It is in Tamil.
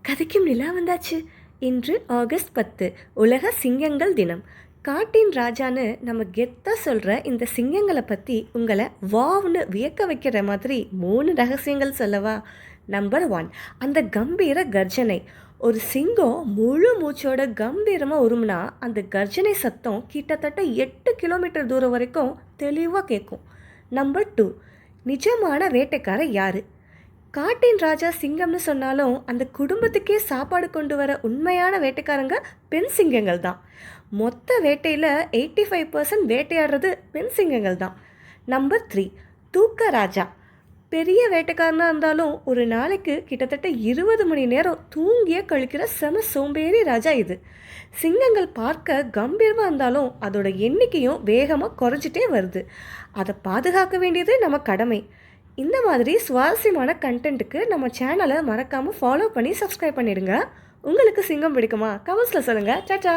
கதைக்கும் நிலா வந்தாச்சு. இன்று ஆகஸ்ட் 10 உலக சிங்கங்கள் தினம். காட்டின் ராஜான்னு நம்ம கெத்தாக சொல்கிற இந்த சிங்கங்களை பற்றி உங்களை வாவ்னு வியக்க வைக்கிற மாதிரி 3 ரகசியங்கள் சொல்லவா? நம்பர் 1, அந்த கம்பீர கர்ஜனை. ஒரு சிங்கம் முழு மூச்சோட கம்பீரமாக உருமுனா அந்த கர்ஜனை சத்தம் கிட்டத்தட்ட 8 கிலோமீட்டர் தூரம் வரைக்கும் தெளிவாக கேட்கும். நம்பர் 2, நிஜமான வேட்டைக்காரர் யார்? காட்டின் ராஜா சிங்கம்னு சொன்னாலும் அந்த குடும்பத்துக்கே சாப்பாடு கொண்டு வர உண்மையான வேட்டைக்காரங்க பெண் சிங்கங்கள் தான். மொத்த வேட்டையில் 85% வேட்டையாடுறது பெண் சிங்கங்கள் தான். நம்பர் 3, தூக்க ராஜா. பெரிய வேட்டைக்காரனாக இருந்தாலும் ஒரு நாளைக்கு கிட்டத்தட்ட 20 மணி நேரம் தூங்கியே கழிக்கிற செம சோம்பேறி ராஜா இது. சிங்கங்கள் பார்க்க கம்பீரமாக இருந்தாலும் அதோட எண்ணிக்கையும் வேகமாக குறைஞ்சிட்டே வருது. அதை பாதுகாக்க வேண்டியது நம்ம கடமை. இந்த மாதிரி சுவாரஸ்யமான கண்டென்ட்டுக்கு நம்ம சேனலை மறக்காமல் ஃபாலோ பண்ணி சப்ஸ்கிரைப் பண்ணிடுங்க. உங்களுக்கு சிங்கம் பிடிக்குமா? கமெண்ட்ஸில் சொல்லுங்கள். டாடா.